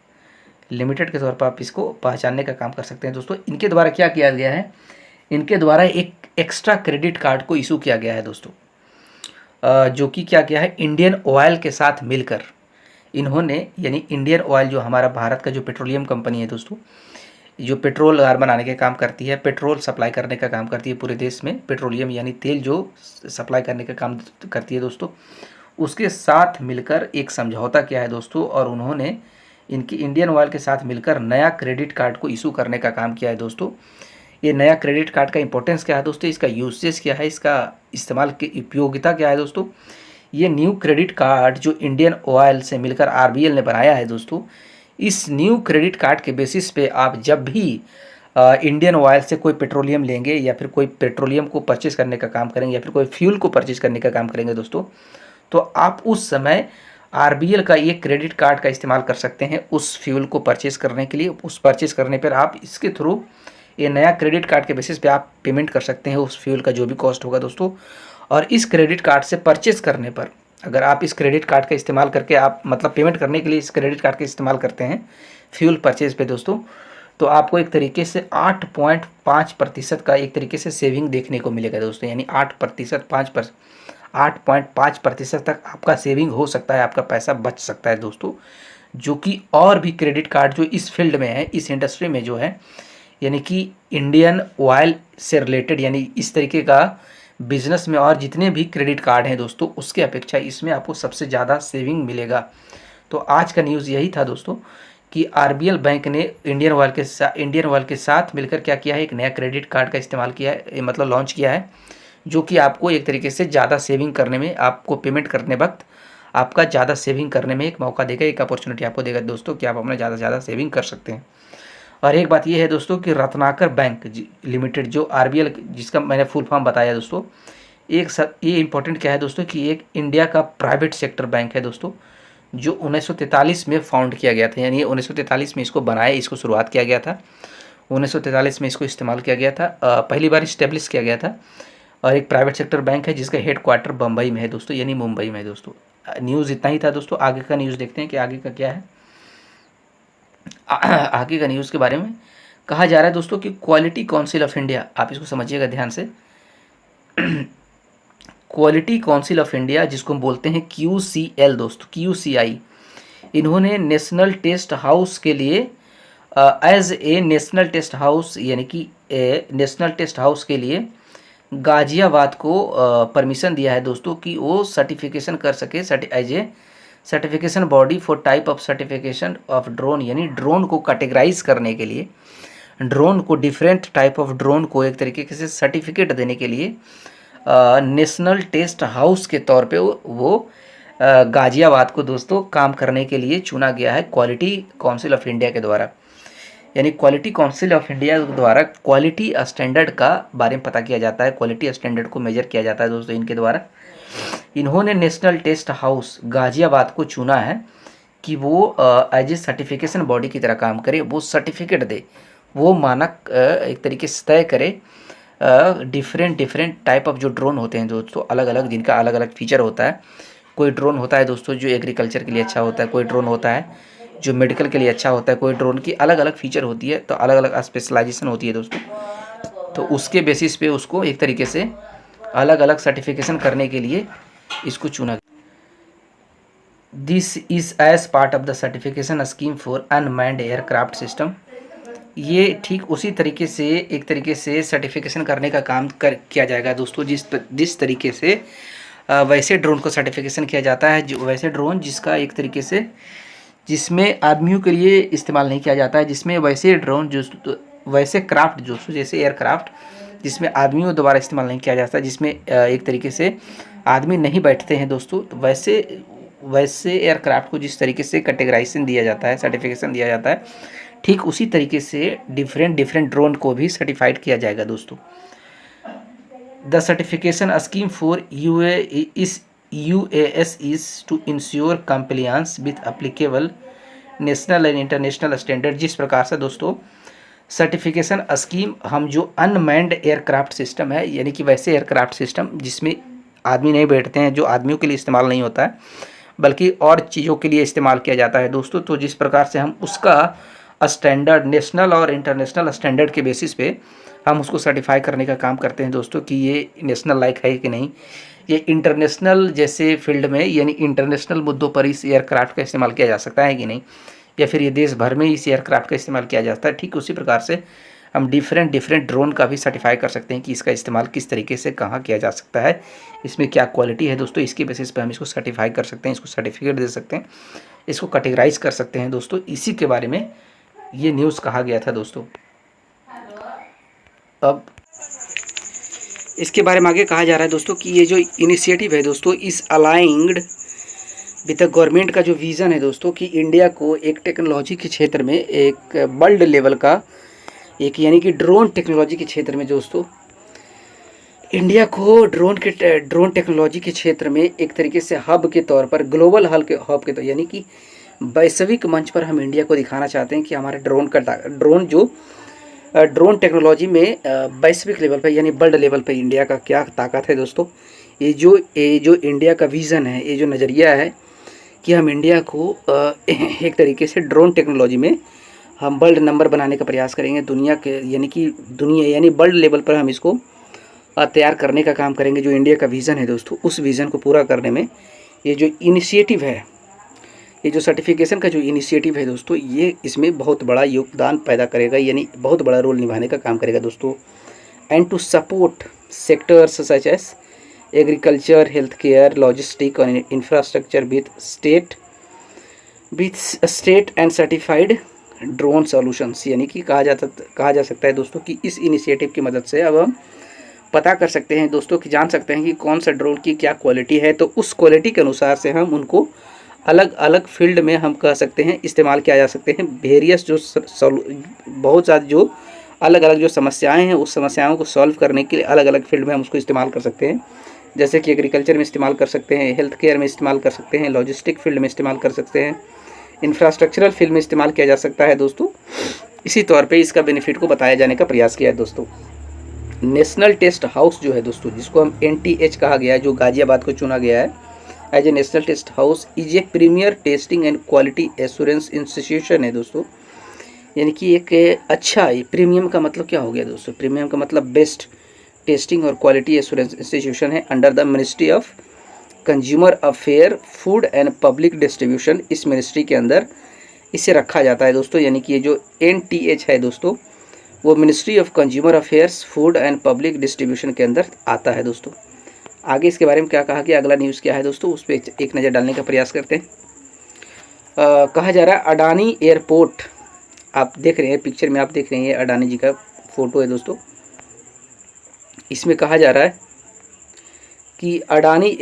लिमिटेड के तौर पर आप इसको पहचानने का काम कर सकते हैं दोस्तों। इनके द्वारा क्या किया गया है, इनके द्वारा एक एक्स्ट्रा क्रेडिट कार्ड को इशू किया गया है दोस्तों, जो कि क्या किया है, इंडियन ऑयल के साथ मिलकर इन्होंने, यानी इंडियन ऑयल जो हमारा भारत का जो पेट्रोलियम कंपनी है दोस्तों, जो पेट्रोल बनाने के काम करती है, पेट्रोल सप्लाई करने का काम करती है पूरे देश में, पेट्रोलियम यानी तेल जो सप्लाई करने का काम करती है दोस्तों, उसके साथ मिलकर एक समझौता किया है दोस्तों। और उन्होंने इनकी इंडियन ऑयल के साथ मिलकर नया क्रेडिट कार्ड को इशू करने का काम किया है दोस्तों। ये नया क्रेडिट कार्ड का इंपॉर्टेंस क्या है दोस्तों, इसका यूसेज क्या है, इसका इस्तेमाल की उपयोगिता क्या है दोस्तों। ये न्यू क्रेडिट कार्ड जो इंडियन ऑयल से मिलकर RBL ने बनाया है दोस्तों, इस न्यू क्रेडिट कार्ड के बेसिस पे आप जब भी इंडियन ऑयल से कोई पेट्रोलियम लेंगे या फिर कोई पेट्रोलियम को परचेज करने का काम करेंगे या फिर कोई फ्यूल को परचेज करने का काम करेंगे दोस्तों, तो आप उस समय RBL का ये क्रेडिट कार्ड का इस्तेमाल कर सकते हैं उस फ्यूल को परचेज करने के लिए। उस परचेज करने पर आप इसके थ्रू, ये नया क्रेडिट कार्ड के बेसिस पे आप पेमेंट कर सकते हैं उस फ्यूल का जो भी कॉस्ट होगा दोस्तों। और इस क्रेडिट कार्ड से परचेज करने पर, अगर आप इस क्रेडिट कार्ड का इस्तेमाल करके आप मतलब पेमेंट करने के लिए इस क्रेडिट कार्ड का इस्तेमाल करते हैं फ्यूल परचेज पे दोस्तों, तो आपको एक तरीके से 8.5% का एक तरीके से सेविंग देखने को मिलेगा दोस्तों, यानी 8.5% तक आपका सेविंग हो सकता है, आपका पैसा बच सकता है दोस्तों। जो कि और भी क्रेडिट कार्ड जो इस फील्ड में है, इस इंडस्ट्री में जो है, यानी कि इंडियन ऑयल से रिलेटेड, यानी इस तरीके का बिजनेस में और जितने भी क्रेडिट कार्ड हैं दोस्तों, उसके अपेक्षा इसमें आपको सबसे ज़्यादा सेविंग मिलेगा। तो आज का न्यूज़ यही था दोस्तों कि RBL बैंक ने इंडियन ऑयल के साथ मिलकर क्या किया है, एक नया क्रेडिट कार्ड का इस्तेमाल किया है, मतलब लॉन्च किया है, जो कि आपको एक तरीके से ज़्यादा सेविंग करने में, आपको पेमेंट करने वक्त आपका ज़्यादा सेविंग करने में एक मौका देगा, एक अपॉर्चुनिटी आपको देगा दोस्तों कि आप अपना ज़्यादा से ज़्यादा सेविंग कर सकते हैं। और एक बात ये है दोस्तों कि रत्नाकर बैंक लिमिटेड जो RBL, जिसका मैंने फुल फॉर्म बताया दोस्तों, ये इंपॉर्टेंट क्या है दोस्तों कि एक इंडिया का प्राइवेट सेक्टर बैंक है दोस्तों, जो 1943 में फाउंड किया गया था, यानी 1943 में इसको बनाया, इसको शुरुआत किया गया था, 1943 में इसको इस्तेमाल किया गया था, पहली बार इस्टेब्लिश किया गया था। और एक प्राइवेट सेक्टर बैंक है जिसका हेड क्वार्टर बम्बई में है दोस्तों, यानी मुंबई में है दोस्तों। न्यूज़ इतना ही था दोस्तों। आगे का न्यूज़ देखते हैं कि आगे का क्या है। आगे का न्यूज़ के बारे में कहा जा रहा है दोस्तों कि क्वालिटी काउंसिल ऑफ इंडिया, आप इसको समझिएगा ध्यान से, क्वालिटी काउंसिल ऑफ इंडिया जिसको हम बोलते हैं QCL दोस्तों, QCI, इन्होंने नेशनल टेस्ट हाउस के लिए as a national test house यानी कि नेशनल टेस्ट हाउस के लिए गाजियाबाद को परमिशन दिया है दोस्तों कि वो सर्टिफिकेशन कर सके as a certification body for type of certification of drone, यानी ड्रोन को कैटेगराइज करने के लिए, ड्रोन को डिफरेंट टाइप ऑफ ड्रोन को एक तरीके से सर्टिफिकेट देने के लिए नेशनल टेस्ट हाउस के तौर पे वो गाजियाबाद को दोस्तों काम करने के लिए चुना गया है क्वालिटी काउंसिल ऑफ इंडिया के द्वारा। यानी क्वालिटी काउंसिल ऑफ इंडिया द्वारा क्वालिटी स्टैंडर्ड का बारे में पता किया जाता है, क्वालिटी स्टैंडर्ड को मेजर किया जाता है दोस्तों इनके द्वारा। इन्होंने नेशनल टेस्ट हाउस गाजियाबाद को चुना है कि वो एज ए सर्टिफिकेशन बॉडी की तरह काम करे, वो सर्टिफिकेट दे, वो मानक एक तरीके से तय करे डिफरेंट टाइप ऑफ जो ड्रोन होते हैं दोस्तों, अलग अलग जिनका अलग अलग फीचर होता है। कोई ड्रोन होता है दोस्तों जो एग्रीकल्चर के लिए अच्छा होता है, कोई ड्रोन होता है जो मेडिकल के लिए अच्छा होता है, कोई ड्रोन की अलग अलग फीचर होती है, तो अलग अलग स्पेशलाइजेशन होती है दोस्तों। तो उसके बेसिस पे उसको एक तरीके से अलग अलग सर्टिफिकेशन करने के लिए इसको चुना। This is as part of the certification scheme for unmanned aircraft system. ये ठीक उसी तरीके से एक तरीके से सर्टिफिकेशन करने का काम किया जाएगा दोस्तों, जिस तरीके से वैसे ड्रोन को सर्टिफिकेशन किया जाता है, जो वैसे ड्रोन जिसका एक तरीके से जिसमें आदमियों के लिए इस्तेमाल नहीं किया जाता है, जिसमें वैसे ड्रोन जो वैसे क्राफ्ट जो जैसे एयरक्राफ्ट जिसमें आदमियों द्वारा इस्तेमाल नहीं किया जाता, जिसमें एक तरीके से आदमी नहीं बैठते हैं दोस्तों, तो वैसे एयरक्राफ्ट को जिस तरीके से कैटेगराइजेशन दिया जाता है, सर्टिफिकेशन दिया जाता है, ठीक उसी तरीके से डिफरेंट ड्रोन को भी सर्टिफाइड किया जाएगा दोस्तों। The certification scheme for UAS is to ensure compliance with applicable national and international standard. जिस प्रकार से दोस्तों सर्टिफिकेशन स्कीम हम जो अनमैन्ड एयरक्राफ्ट सिस्टम है, यानी कि वैसे एयरक्राफ्ट सिस्टम जिसमें आदमी नहीं बैठते हैं, जो आदमियों के लिए इस्तेमाल नहीं होता है बल्कि और चीज़ों के लिए इस्तेमाल किया जाता है दोस्तों, तो जिस प्रकार से हम उसका स्टैंडर्ड नेशनल और इंटरनेशनल स्टैंडर्ड के बेसिस पे हम उसको सर्टिफाई करने का काम करते हैं दोस्तों कि ये नेशनल लायक है कि नहीं, ये इंटरनेशनल जैसे फील्ड में यानी इंटरनेशनल मुद्दों पर इस एयरक्राफ्ट का इस्तेमाल किया जा सकता है कि नहीं, या फिर ये देश भर में इस एयरक्राफ्ट का इस्तेमाल किया जाता है। ठीक उसी प्रकार से हम डिफरेंट ड्रोन का भी सर्टिफाई कर सकते हैं कि इसका इस्तेमाल किस तरीके से कहाँ किया जा सकता है, इसमें क्या क्वालिटी है दोस्तों, इसके बेसिस पे हम इसको सर्टिफाई कर सकते हैं, इसको सर्टिफिकेट दे सकते हैं, इसको कैटेगराइज कर सकते हैं दोस्तों। इसी के बारे में ये न्यूज़ कहा गया था दोस्तों। अब इसके बारे में आगे कहा जा रहा है दोस्तों कि ये जो इनिशिएटिव है दोस्तों इस अलाइंड विद द गवर्नमेंट का जो विज़न है दोस्तों कि इंडिया को एक टेक्नोलॉजी के क्षेत्र में एक वर्ल्ड लेवल का एक यानी कि ड्रोन टेक्नोलॉजी के क्षेत्र में दोस्तों इंडिया को ड्रोन टेक्नोलॉजी के क्षेत्र में एक तरीके से हब के तौर पर ग्लोबल हब के तौर यानी कि वैश्विक मंच पर हम इंडिया को दिखाना चाहते हैं कि हमारे ड्रोन टेक्नोलॉजी में वैश्विक लेवल पर यानी वर्ल्ड लेवल पर इंडिया का क्या ताकत है दोस्तों। ये जो इंडिया का विज़न है, ये जो नज़रिया है कि हम इंडिया को एक तरीके से ड्रोन टेक्नोलॉजी में हम वर्ल्ड नंबर बनाने का प्रयास करेंगे, दुनिया यानी वर्ल्ड लेवल पर हम इसको तैयार करने का काम करेंगे। जो इंडिया का विज़न है दोस्तों, उस विज़न को पूरा करने में ये जो इनिशिएटिव है, ये जो सर्टिफिकेशन का जो इनिशिएटिव है दोस्तों, ये इसमें बहुत बड़ा योगदान पैदा करेगा, यानी बहुत बड़ा रोल निभाने का काम करेगा दोस्तों। And to support sectors such as agriculture, health care, logistic और infrastructure with state and certified drone solutions. यानी कि कहा जा सकता है दोस्तों कि इस इनिशिएटिव की मदद से अब हम पता कर सकते हैं दोस्तों कि जान सकते हैं कि कौन सा ड्रोन की क्या क्वालिटी है, तो उस क्वालिटी के अनुसार से हम उनको अलग अलग फील्ड में हम कह सकते हैं इस्तेमाल किया जा सकते हैं। वेरियस जो बहुत ज़्यादा जो अलग अलग जो समस्याएं हैं, उस समस्याओं को सॉल्व करने के लिए अलग अलग फील्ड में हम उसको इस्तेमाल कर सकते हैं, जैसे कि एग्रीकल्चर में इस्तेमाल कर सकते हैं, हेल्थ केयर में इस्तेमाल कर सकते हैं, लॉजिस्टिक फील्ड में इस्तेमाल कर सकते हैं, इंफ्रास्ट्रक्चरल फील्ड में इस्तेमाल किया जा सकता है दोस्तों। इसी तौर पे इसका बेनिफिट को बताया जाने का प्रयास किया है दोस्तों। नेशनल टेस्ट हाउस जो है दोस्तों, जिसको हम NTH कहा गया है, जो गाजियाबाद को चुना गया है as a national test house, is a premier testing and quality assurance institution है दोस्तों। यानी कि एक अच्छा प्रीमियम का मतलब क्या हो गया दोस्तों? प्रीमियम का मतलब बेस्ट टेस्टिंग और क्वालिटी एश्योरेंस इंस्टीट्यूशन है under the ministry of consumer affair, food and public distribution. इस मिनिस्ट्री के अंदर इसे रखा जाता है दोस्तों। यानी कि ये जो NTH है दोस्तों, वो ministry of consumer affairs, food and public distribution के अंदर आता है दोस्तों। आगे इसके बारे में क्या कहा गया, अगला न्यूज़ क्या है दोस्तों, उस पर एक नज़र डालने का प्रयास करते हैं। कहा जा रहा है अडानी एयरपोर्ट, आप देख रहे हैं पिक्चर में, आप देख रहे हैं ये अडानी जी का फ़ोटो है दोस्तों। इसमें कहा जा रहा है कि अडानी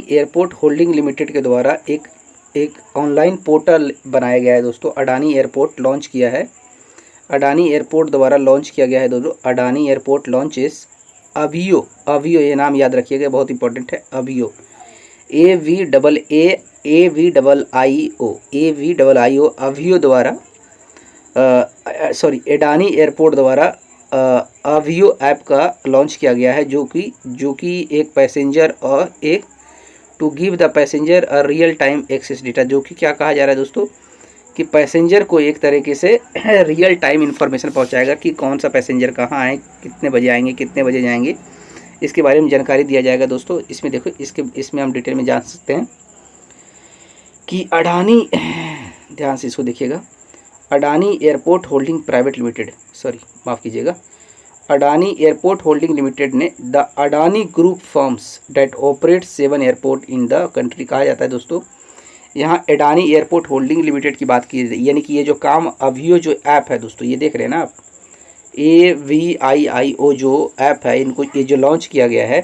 एयरपोर्ट होल्डिंग लिमिटेड के द्वारा एक ऑनलाइन पोर्टल बनाया गया है दोस्तों। अडानी एयरपोर्ट लॉन्च किया है, अडानी एयरपोर्ट द्वारा लॉन्च किया गया है दोस्तों। अडानी एयरपोर्ट लॉन्चेस अभियो, ये नाम याद रखिएगा, बहुत इंपॉर्टेंट है। अभियो, AVIIO अभियो द्वारा अडानी एयरपोर्ट द्वारा अभियो ऐप का लॉन्च किया गया है, जो कि एक पैसेंजर और एक to give the passenger a real time access data. जो कि क्या कहा जा रहा है दोस्तों कि पैसेंजर को एक तरीके से रियल टाइम इन्फॉर्मेशन पहुंचाएगा कि कौन सा पैसेंजर कहाँ है, कितने बजे आएंगे, कितने बजे जाएंगे, इसके बारे में जानकारी दिया जाएगा दोस्तों। इसमें देखो, इसमें हम डिटेल में जान सकते हैं कि अडानी, ध्यान से इसको देखिएगा, Adani airport holding private limited, माफ़ कीजिएगा, अडानी एयरपोर्ट होल्डिंग लिमिटेड ने the Adani group firms that operate 7 airport in the country. कहा जाता है दोस्तों, यहाँ अडानी एयरपोर्ट होल्डिंग लिमिटेड की बात की, यानी कि ये जो काम अभियो जो ऐप है दोस्तों, ये देख रहे हैं ना आप, AVIIO जो ऐप है, इनको ये जो लॉन्च किया गया है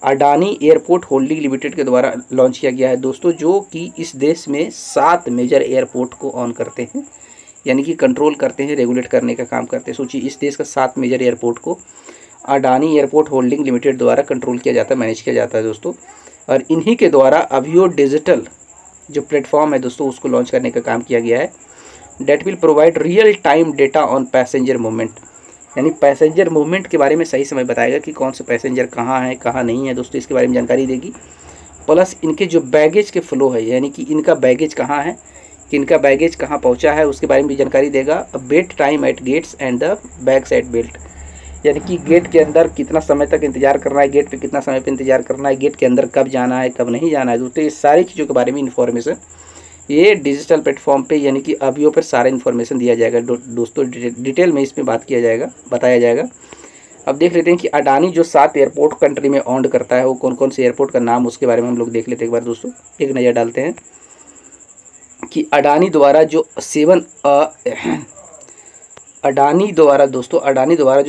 अडानी एयरपोर्ट होल्डिंग लिमिटेड के द्वारा लॉन्च किया गया है दोस्तों, जो कि इस देश में 7 मेजर एयरपोर्ट को ऑन करते हैं, यानी कि कंट्रोल करते हैं, रेगुलेट करने का काम करते हैं। सोचिए, इस देश का 7 मेजर एयरपोर्ट को अडानी एयरपोर्ट होल्डिंग लिमिटेड द्वारा कंट्रोल किया जाता है, मैनेज किया जाता है दोस्तों। और इन्हीं के द्वारा अभियो डिजिटल जो प्लेटफॉर्म है दोस्तों, उसको लॉन्च करने का काम किया गया है। That will provide real time data on passenger movement, यानी पैसेंजर मूवमेंट के बारे में सही समय बताएगा कि कौन सा पैसेंजर कहाँ है, कहाँ नहीं है दोस्तों, इसके बारे में जानकारी देगी। प्लस इनके जो बैगेज के फ्लो है, यानी कि इनका बैगेज कहाँ है, कि इनका बैगेज कहाँ पहुँचा है, उसके बारे में भी जानकारी देगा। Wait time at gates and the bag side belt, यानी कि गेट के अंदर कितना समय तक इंतजार करना है, गेट पे कितना समय पे इंतजार करना है, गेट के अंदर कब जाना है, कब नहीं जाना है दोस्तों, ये सारी चीज़ों के बारे में इन्फॉर्मेशन ये डिजिटल प्लेटफॉर्म पे, यानी कि अभियो पर सारा इन्फॉर्मेशन दिया जाएगा दोस्तों। डिटेल में इसमें बात किया जाएगा, बताया जाएगा। अब देख लेते हैं कि अडानी जो 7 एयरपोर्ट कंट्री में ऑन करता है, वो कौन कौन से एयरपोर्ट का नाम, उसके बारे में हम लोग देख लेते हैं एक बार दोस्तों, एक नज़र डालते हैं कि अडानी द्वारा जो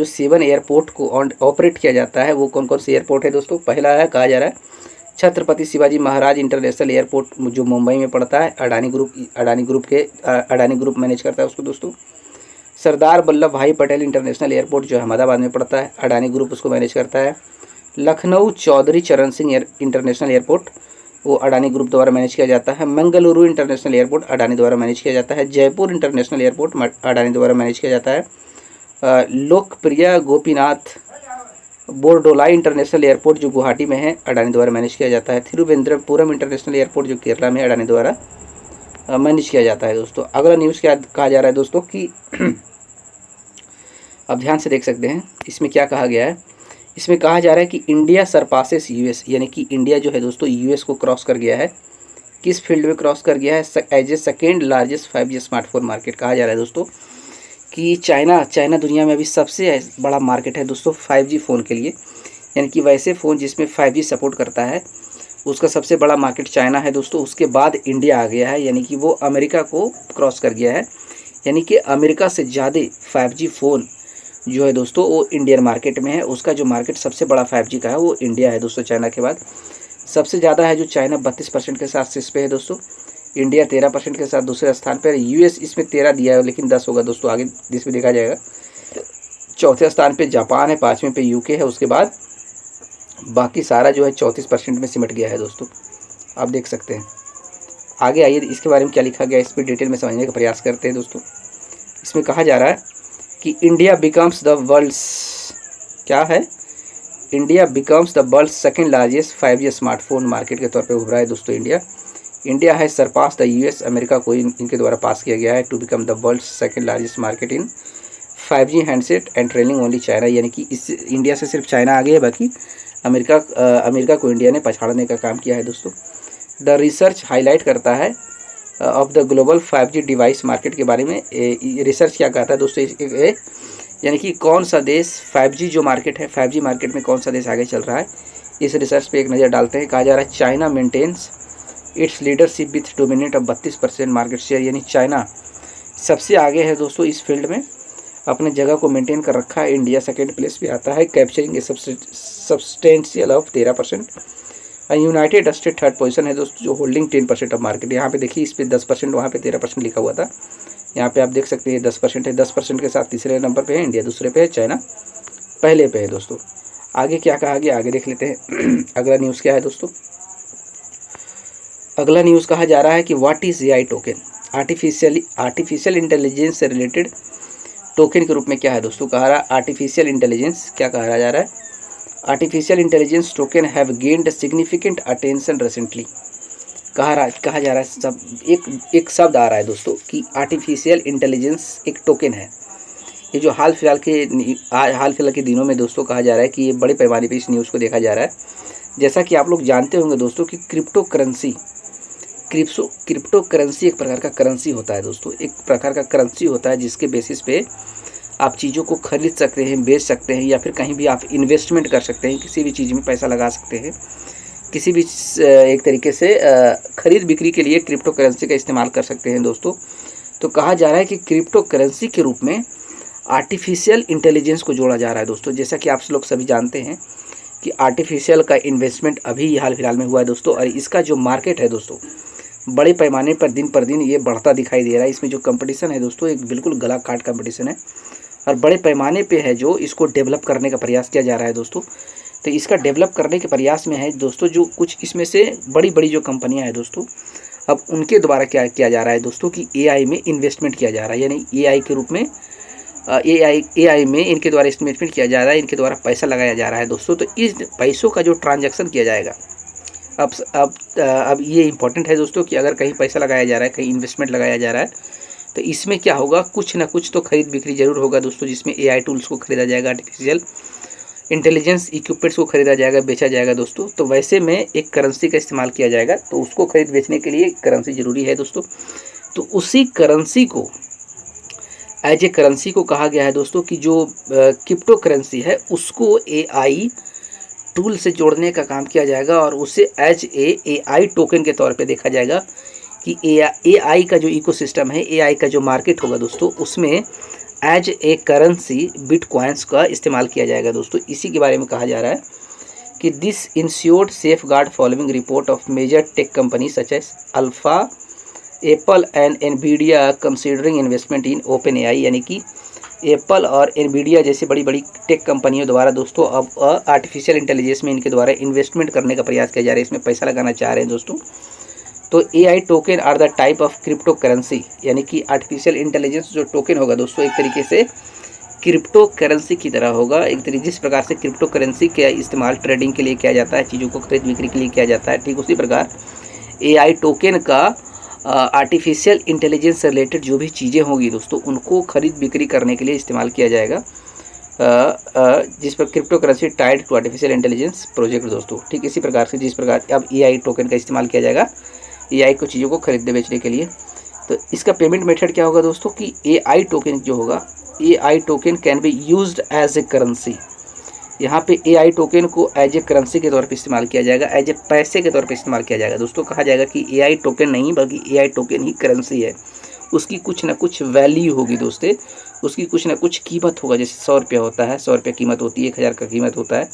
7 एयरपोर्ट को ऑपरेट किया जाता है, वो कौन कौन से एयरपोर्ट है दोस्तों। पहला है, कहा जा रहा है छत्रपति शिवाजी महाराज इंटरनेशनल एयरपोर्ट, जो मुंबई में पड़ता है, अडानी ग्रुप मैनेज करता है उसको दोस्तों। सरदार वल्लभ भाई पटेल इंटरनेशनल एयरपोर्ट जो अहमदाबाद में पड़ता है, अडानी ग्रुप उसको मैनेज करता है। लखनऊ चौधरी चरण सिंह इंटरनेशनल एयरपोर्ट, वो अडानी ग्रुप द्वारा मैनेज किया जाता है। मंगलुरु इंटरनेशनल एयरपोर्ट अडानी द्वारा मैनेज किया जाता है। जयपुर इंटरनेशनल एयरपोर्ट अडानी द्वारा मैनेज किया जाता है। लोकप्रिय गोपीनाथ बोरडोलाई इंटरनेशनल एयरपोर्ट जो गुवाहाटी में है, अडानी द्वारा मैनेज किया जाता है। थिरुवनंतपुरम इंटरनेशनल एयरपोर्ट जो केरला में, अडानी द्वारा मैनेज किया जाता है दोस्तों। अगला न्यूज़ क्या कहा जा रहा है दोस्तों कि अब ध्यान से देख सकते हैं इसमें क्या कहा गया है। इसमें कहा जा रहा है कि इंडिया सरपासेस US, यानी कि इंडिया जो है दोस्तों US को क्रॉस कर गया है। किस फील्ड में क्रॉस कर गया है, as a second largest 5G smartphone market. कहा जा रहा है दोस्तों कि चाइना दुनिया में अभी सबसे बड़ा मार्केट है दोस्तों 5G फ़ोन के लिए, यानी कि वैसे फ़ोन जिसमें 5G सपोर्ट करता है, उसका सबसे बड़ा मार्केट चाइना है दोस्तों। उसके बाद इंडिया आ गया है, यानी कि वो अमेरिका को क्रॉस कर गया है, यानी कि अमेरिका से ज़्यादा 5G फ़ोन जो है दोस्तों वो इंडियन मार्केट में है। उसका जो मार्केट सबसे बड़ा 5G का है वो इंडिया है दोस्तों। चाइना के बाद सबसे ज़्यादा है जो चाइना 32% के साथ शीर्ष पे है दोस्तों। इंडिया 13% के साथ दूसरे स्थान पर। US इसमें 13 दिया है, लेकिन 10 होगा दोस्तों, आगे इसमें देखा जाएगा। चौथे स्थान पे जापान है, 5वें पे UK है, उसके बाद बाकी सारा जो है 34% में सिमट गया है दोस्तों। आप देख सकते हैं। आगे आइए इसके बारे में क्या लिखा गया है, इस पर डिटेल में समझने का प्रयास करते हैं दोस्तों। इसमें कहा जा रहा है कि इंडिया बिकम्स द वर्ल्ड्स, क्या है, India becomes the world's second largest 5G smartphone market के तौर पे उभरा है दोस्तों इंडिया। इंडिया है सरपास द यूएस, अमेरिका को इनके द्वारा पास किया गया है to become the world second largest market in 5G handset and trailing only China, यानी कि इस इंडिया से सिर्फ चाइना आगे है, बाकी अमेरिका को इंडिया ने पछाड़ने का काम किया है दोस्तों। द रिसर्च हाईलाइट करता है of the global 5G device market के बारे में। रिसर्च क्या कहता है दोस्तों, यानी कि कौन सा देश 5G जो मार्केट है 5G मार्केट में कौन सा देश आगे चल रहा है, इस रिसर्च पे एक नज़र डालते हैं। कहा जा रहा है China maintains its leadership with dominate of 32% market share, यानी चाइना सबसे आगे है दोस्तों इस फील्ड में, अपने जगह को मेंटेन कर रखा है। इंडिया सेकेंड प्लेस पे आता है capturing A substantial of 13%। United state third position है दोस्तों जो होल्डिंग 10% ऑफ मार्केट। यहाँ पे देखिए इस पे 10%, वहाँ पे 13% लिखा हुआ था, यहाँ पे आप देख सकते हैं 10% है। 10% के साथ तीसरे नंबर पे है इंडिया, दूसरे पे है चाइना, पहले पे है दोस्तों। आगे क्या कहा गया, आगे देख लेते हैं। अगला न्यूज़ क्या है दोस्तों, अगला न्यूज़ कहा जा रहा है कि what is AI token, artificial intelligence से रिलेटेड टोकन के रूप में क्या है दोस्तों। कहा रहा आर्टिफिशियल इंटेलिजेंस, क्या कहा जा रहा है, artificial intelligence token have gained significant attention recently. कहा जा रहा है सब एक शब्द आ रहा है दोस्तों कि आर्टिफिशियल इंटेलिजेंस एक टोकन है। ये जो हाल फिलहाल के दिनों में दोस्तों कहा जा रहा है कि ये बड़े पैमाने पे इस न्यूज़ को देखा जा रहा है। जैसा कि आप लोग जानते होंगे दोस्तों कि क्रिप्टो करेंसी एक प्रकार का करेंसी होता है दोस्तों, एक प्रकार का करेंसी होता है जिसके बेसिस पे आप चीज़ों को खरीद सकते हैं, बेच सकते हैं, या फिर कहीं भी आप इन्वेस्टमेंट कर सकते हैं, किसी भी चीज़ में पैसा लगा सकते हैं, किसी भी एक तरीके से खरीद बिक्री के लिए क्रिप्टो करेंसी का इस्तेमाल कर सकते हैं दोस्तों। तो कहा जा रहा है कि क्रिप्टो करेंसी के रूप में आर्टिफिशियल इंटेलिजेंस को जोड़ा जा रहा है दोस्तों। जैसा कि आप लोग सभी जानते हैं कि आर्टिफिशियल का इन्वेस्टमेंट अभी हाल फिलहाल में हुआ है दोस्तों, और इसका जो मार्केट है दोस्तों बड़े पैमाने पर दिन पर दिन ये बढ़ता दिखाई दे रहा है। इसमें जो कंपटीशन है दोस्तों एक बिल्कुल गला काट कंपटीशन है, और बड़े पैमाने पे है जो इसको डेवलप करने का प्रयास किया जा रहा है दोस्तों। तो इसका डेवलप करने के प्रयास में है दोस्तों जो कुछ इसमें से बड़ी जो कंपनियां हैं दोस्तों, अब उनके द्वारा क्या किया जा रहा है दोस्तों कि एआई में इन्वेस्टमेंट किया जा रहा है, यानी एआई के रूप में एआई में इनके द्वारा इन्वेस्टमेंट किया जा रहा है, इनके द्वारा पैसा लगाया जा रहा है दोस्तों। तो इस पैसों का जो ट्रांजैक्शन किया जाएगा, अब ये इम्पोर्टेंट है दोस्तों कि अगर कहीं पैसा लगाया जा रहा है, कहीं इन्वेस्टमेंट लगाया जा रहा है, तो इसमें क्या होगा, कुछ ना कुछ तो खरीद बिक्री जरूर होगा दोस्तों, जिसमें एआई टूल्स को खरीदा जाएगा, आर्टिफिशियल इंटेलिजेंस इक्विपमेंट्स को खरीदा जाएगा, बेचा जाएगा दोस्तों। तो वैसे में एक करेंसी का इस्तेमाल किया जाएगा, तो उसको खरीद बेचने के लिए करेंसी ज़रूरी है दोस्तों। तो उसी करेंसी को एज ए करेंसी को कहा गया है दोस्तों कि जो क्रिप्टो करेंसी है उसको एआई टूल से जोड़ने का काम किया जाएगा, और उसे एज एआई टोकन के तौर पे देखा जाएगा कि एआई का जो इकोसिस्टम है, एआई का जो मार्केट होगा दोस्तों, उसमें एज ए करेंसी बिटकॉइंस का इस्तेमाल किया जाएगा दोस्तों। इसी के बारे में कहा जा रहा है कि this ensured safeguard following report of major tech company such as alpha, Apple and Nvidia considering investment in Open AI, यानी कि एप्पल और एनवीडिया जैसे बड़ी टेक कंपनियों द्वारा दोस्तों अब आर्टिफिशियल इंटेलिजेंस में इनके द्वारा इन्वेस्टमेंट करने का प्रयास किया जा रहा है, इसमें पैसा लगाना चाह रहे हैं दोस्तों। तो AI token are the type of crypto currency, यानी कि आर्टिफिशियल इंटेलिजेंस जो टोकन होगा दोस्तों एक तरीके से क्रिप्टो करेंसी की तरह होगा। एक तरीके जिस प्रकार से क्रिप्टो करेंसी का इस्तेमाल ट्रेडिंग के लिए किया जाता है, चीज़ों को खरीद बिक्री के लिए किया जाता है, ठीक उसी प्रकार एआई टोकन का आर्टिफिशियल इंटेलिजेंस से रिलेटेड जो भी चीज़ें होंगी दोस्तों उनको खरीद बिक्री करने के लिए इस्तेमाल किया जाएगा, जिस पर crypto currency tied to artificial intelligence project दोस्तों। ठीक इसी प्रकार से जिस प्रकार अब एआई टोकन का इस्तेमाल किया जाएगा एआई को चीज़ों को खरीदने बेचने के लिए। तो इसका पेमेंट मेथड क्या होगा दोस्तों कि एआई टोकन जो होगा, AI token can be used as a currency. यहाँ पे एआई टोकन को एज ए करेंसी के तौर पे इस्तेमाल किया जाएगा, एज ए पैसे के तौर पे इस्तेमाल किया जाएगा दोस्तों। कहा जाएगा कि एआई टोकन नहीं बल्कि एआई टोकन ही करेंसी है, उसकी कुछ ना कुछ वैल्यू होगी दोस्तों, उसकी कुछ ना कुछ कीमत होगा। जैसे 100 रुपया होता है, 100 रुपया कीमत होती है, 1000 का कीमत होता है,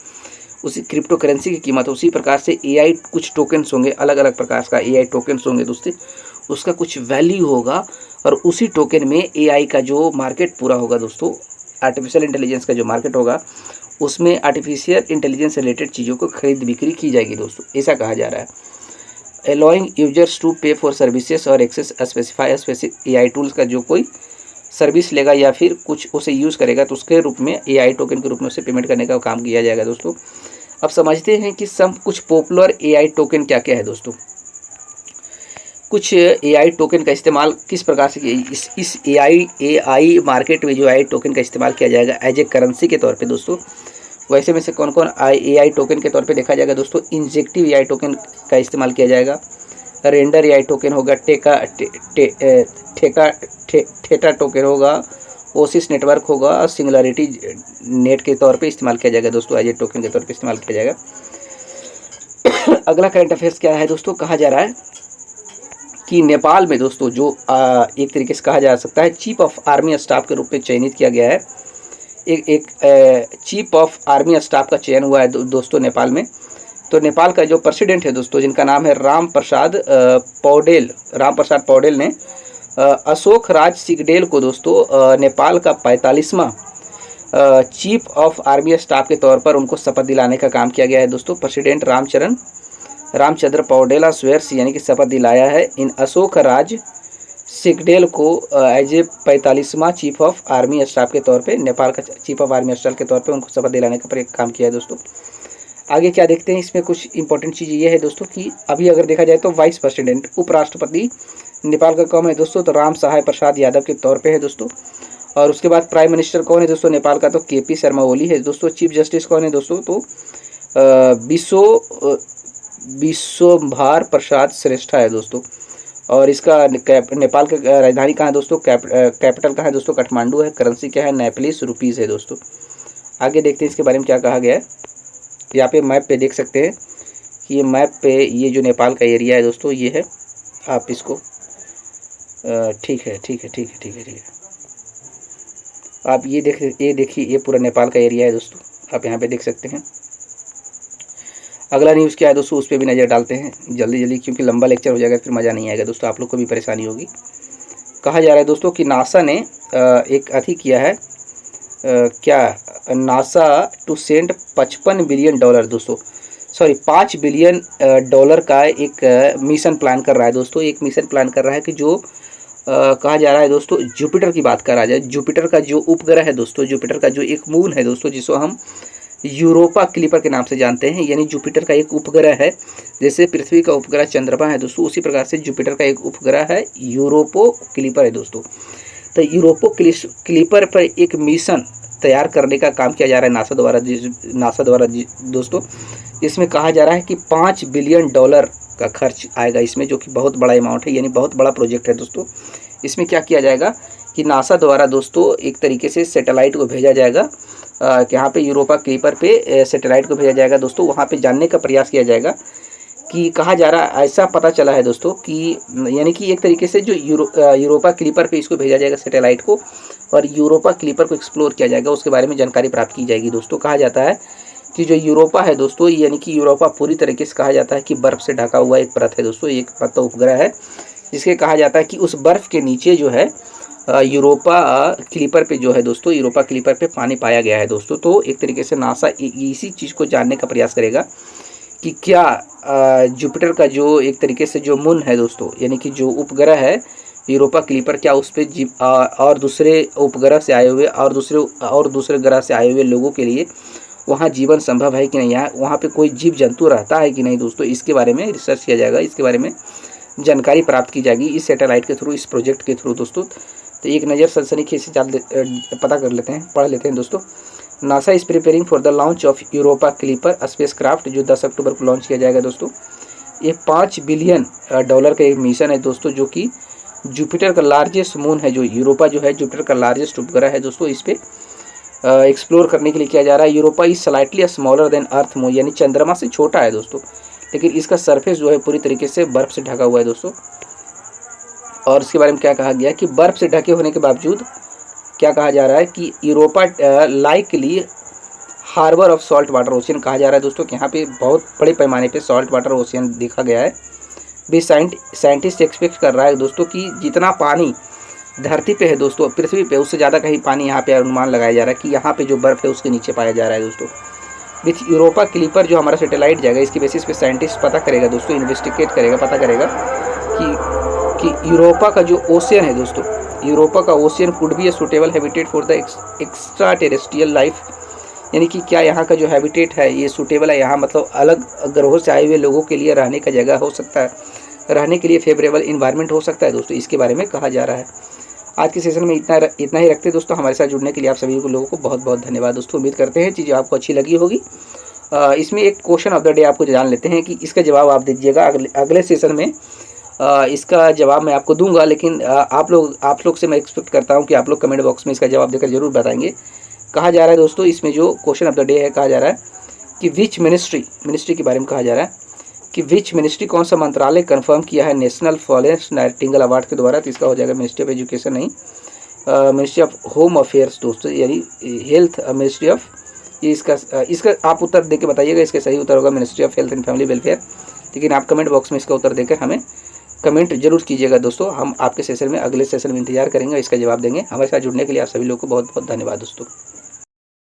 उसी क्रिप्टो करेंसी की कीमत, उसी प्रकार से एआई कुछ टोकन्स होंगे, अलग अलग प्रकार का एआई टोकन्स होंगे दोस्तों, उसका कुछ वैल्यू होगा, और उसी टोकन में एआई का जो मार्केट पूरा होगा दोस्तों, आर्टिफिशियल इंटेलिजेंस का जो मार्केट होगा उसमें आर्टिफिशियल इंटेलिजेंस से रिलेटेड चीज़ों को खरीद बिक्री की जाएगी दोस्तों, ऐसा कहा जा रहा है। Allowing users to pay for services और access specify specific AI tools का जो कोई सर्विस लेगा या फिर कुछ उसे यूज़ करेगा तो उसके रूप में एआई टोकन के रूप में उसे पेमेंट करने का काम किया जाएगा दोस्तों। अब समझते हैं कि सब कुछ पॉपुलर एआई टोकन क्या क्या है दोस्तों। कुछ एआई टोकन का इस्तेमाल किस प्रकार से इस एआई मार्केट में जो एआई टोकन का इस्तेमाल किया जाएगा एज ए करेंसी के तौर पे दोस्तों। वैसे में से कौन कौन एआई टोकन के तौर पे देखा जाएगा दोस्तों? इंजेक्टिव एआई टोकन का इस्तेमाल किया जाएगा, रेंडर एआई टोकन होगा, ठेटा टोकन होगा, ओसिस नेटवर्क होगा और सिंगुलरिटी नेट के तौर पे इस्तेमाल किया जाएगा दोस्तों, एज ए टोकन के तौर पे इस्तेमाल किया जाएगा। अगला करंट अफेयर्स क्या है दोस्तों? कहा जा रहा है कि नेपाल में दोस्तों जो एक तरीके से कहा जा सकता है चीफ ऑफ आर्मी स्टाफ के रूप में चयनित किया गया है, एक चीफ ऑफ आर्मी स्टाफ का चयन हुआ है दोस्तों नेपाल में। तो नेपाल का जो प्रेसिडेंट है दोस्तों, जिनका नाम है राम प्रसाद पौडेल ने अशोक राज सिगडेल को दोस्तों नेपाल का 45वां चीफ ऑफ आर्मी स्टाफ के तौर पर उनको शपथ दिलाने का काम किया गया है दोस्तों। प्रेसिडेंट रामचंद्र पौडेला स्वेयर्स यानी कि शपथ दिलाया है इन अशोक राज सिगडेल को एज ए 45वां चीफ ऑफ आर्मी स्टाफ के तौर पे, नेपाल का चीफ ऑफ आर्मी स्टाफ के तौर पे उनको शपथ दिलाने का काम किया है दोस्तों। आगे क्या देखते हैं, इसमें कुछ इंपॉर्टेंट चीज़ ये है दोस्तों कि अभी अगर देखा जाए तो वाइस प्रेसिडेंट उपराष्ट्रपति नेपाल का कौन है दोस्तों? तो राम सहाय प्रसाद यादव के तौर पे है दोस्तों। और उसके बाद प्राइम मिनिस्टर कौन है दोस्तों नेपाल का? तो केपी शर्मा ओली है दोस्तों। चीफ जस्टिस कौन है दोस्तों? तो विश्वभार प्रसाद श्रेष्ठा है दोस्तों। और इसका नेपाल का राजधानी कहाँ है दोस्तों? कैपिटल कहाँ है दोस्तों? काठमांडू है। करेंसी क्या है? नेपलिस रुपीज़ है दोस्तों। आगे देखते हैं इसके बारे में क्या कहा गया है। यहाँ पे मैप पे देख सकते हैं कि ये मैप पे ये जो नेपाल का एरिया है दोस्तों ये है, आप इसको ठीक है आप ये देखिए ये पूरा नेपाल का एरिया है दोस्तों, आप यहाँ पे देख सकते हैं। अगला न्यूज़ क्या है दोस्तों, उस पर भी नज़र डालते हैं जल्दी क्योंकि लंबा लेक्चर हो जाएगा फिर मज़ा नहीं आएगा दोस्तों, आप लोग को भी परेशानी होगी। कहा जा रहा है दोस्तों कि नासा ने एक अथी किया है, नासा टू सेंड $55 बिलियन दोस्तों, सॉरी $5 बिलियन का एक मिशन प्लान कर रहा है दोस्तों। एक मिशन प्लान कर रहा है कि जो कहा जा रहा है दोस्तों जुपिटर की बात करा जाए, जुपिटर का जो उपग्रह है दोस्तों, जुपिटर का जो एक मून है दोस्तों जिसको हम यूरोपा क्लिपर के नाम से जानते हैं, यानी जुपिटर का एक उपग्रह है। जैसे पृथ्वी का उपग्रह चंद्रमा है दोस्तों, उसी प्रकार से जुपिटर का एक उपग्रह है यूरोपो क्लिपर है दोस्तों। तो यूरोपो क्लिपर पर एक मिशन तैयार करने का काम किया जा रहा है नासा द्वारा दोस्तों। इसमें कहा जा रहा है कि $5 बिलियन का खर्च आएगा इसमें, जो कि बहुत बड़ा अमाउंट है, यानी बहुत बड़ा प्रोजेक्ट है दोस्तों। इसमें क्या किया जाएगा कि नासा द्वारा दोस्तों एक तरीके से सैटेलाइट को भेजा जाएगा, यहाँ पे यूरोपा क्लिपर पे सैटेलाइट को भेजा जाएगा दोस्तों। वहाँ पे जानने का प्रयास किया जाएगा कि कहा जा रहा है, ऐसा पता चला है दोस्तों कि यानी कि एक तरीके से जो यूरोपा क्लिपर पे इसको भेजा जाएगा सैटेलाइट को, और यूरोपा क्लिपर को एक्सप्लोर किया जाएगा, उसके बारे में जानकारी प्राप्त की जाएगी दोस्तों। कहा जाता है कि जो यूरोपा है दोस्तों, यानी कि यूरोपा पूरी तरीके से कहा जाता है कि बर्फ़ से ढका हुआ एक परत है दोस्तों, एक परत उपग्रह है, जिसके कहा जाता है कि उस बर्फ़ के नीचे जो है यूरोपा क्लिपर पे जो है दोस्तों, यूरोपा क्लिपर पे पानी पाया गया है दोस्तों। तो एक तरीके से नासा इसी चीज़ को जानने का प्रयास करेगा कि क्या जुपिटर का जो एक तरीके से जो मून है दोस्तों, यानी कि जो उपग्रह है यूरोपा क्लिपर, क्या उस पर और दूसरे उपग्रह से आए हुए और दूसरे ग्रह से आए हुए लोगों के लिए वहाँ जीवन संभव है कि नहीं, वहाँ पे कोई जीव जंतु रहता है कि नहीं दोस्तों, इसके बारे में रिसर्च किया जाएगा, इसके बारे में जानकारी प्राप्त की जाएगी इस सैटेलाइट के थ्रू, इस प्रोजेक्ट के थ्रू दोस्तों। तो एक नज़र सनसनीखेज से पता कर लेते हैं, पढ़ लेते हैं दोस्तों। NASA is preparing for the launch of Europa clipper space craft, जो 10 अक्टूबर को लॉन्च किया जाएगा दोस्तों। ये $5 बिलियन का एक मिशन है दोस्तों, जो कि जुपिटर का लार्जेस्ट मून है, जो यूरोपा जो है जुपिटर का लार्जेस्ट उपग्रह है दोस्तों, इस पर एक्सप्लोर करने के लिए किया जा रहा है। Europa is slightly smaller than earth moon, यानी चंद्रमा से छोटा है दोस्तों, लेकिन इसका सरफेस जो है पूरी तरीके से बर्फ़ से ढका हुआ है दोस्तों। और इसके बारे में क्या कहा गया कि बर्फ़ से ढके होने के बावजूद क्या कहा जा रहा है कि Europa likely harbour of salt water ocean कहा जा रहा है दोस्तों, कि यहाँ पे बहुत बड़े पैमाने पे सॉल्ट वाटर ओशियन देखा गया है। भी साइंटिस्ट एक्सपेक्ट कर रहा है दोस्तों कि जितना पानी धरती पे है दोस्तों, पृथ्वी पे, उससे ज़्यादा कहीं पानी यहाँ पे अनुमान लगाया जा रहा है कि यहाँ पे जो बर्फ़ है उसके नीचे पाया जा रहा है दोस्तों। विथ यूरोपा क्लिपर जो हमारा सैटेलाइट जाएगा, इसके बेसिस पे साइंटिस्ट पता करेगा दोस्तों, इन्वेस्टिगेट करेगा, पता करेगा कि यूरोपा का जो ओशियन है दोस्तों, यूरोपा का ocean could be a suitable habitat for the extra terrestrial life, यानी कि क्या यहाँ का जो हैबिटेट है ये सूटेबल है, यहाँ मतलब अलग ग्रहों से आए हुए लोगों के लिए रहने का जगह हो सकता है, रहने के लिए फेवरेबल इन्वायरमेंट हो सकता है दोस्तों, इसके बारे में कहा जा रहा है। आज के सेशन में इतना ही रखते हैं दोस्तों। हमारे साथ जुड़ने के लिए आप सभी लोगों को बहुत बहुत धन्यवाद दोस्तों। उम्मीद करते हैं चीज़ें आपको अच्छी लगी होगी। इसमें एक क्वेश्चन ऑफ द डे आपको जान लेते हैं कि इसका जवाब आप दीजिएगा अगले सेशन में। इसका जवाब मैं आपको दूंगा, लेकिन आप लोग से मैं एक्सपेक्ट करता हूं कि आप लोग कमेंट बॉक्स में इसका जवाब देकर जरूर बताएंगे। कहा जा रहा है दोस्तों, इसमें जो क्वेश्चन ऑफ द डे है, कहा जा रहा है कि विच मिनिस्ट्री के बारे में कहा जा रहा है कि विच मिनिस्ट्री, कौन सा मंत्रालय कंफर्म किया है नेशनल फ्लॉरेंस नाइटिंगेल अवार्ड के द्वारा। तो इसका हो जाएगा मिनिस्ट्री ऑफ एजुकेशन, नहीं मिनिस्ट्री ऑफ होम अफेयर्स दोस्तों, यानी हेल्थ मिनिस्ट्री ऑफ, ये इसका आप उत्तर देके बताइएगा। इसका सही उत्तर होगा ministry of health and family welfare. लेकिन आप कमेंट बॉक्स में इसका उत्तर देकर हमें कमेंट जरूर कीजिएगा दोस्तों। हम आपके सेशन में, अगले सेशन में इंतजार करेंगे, इसका जवाब देंगे। हमारे साथ जुड़ने के लिए आप सभी लोगों को बहुत बहुत धन्यवाद दोस्तों।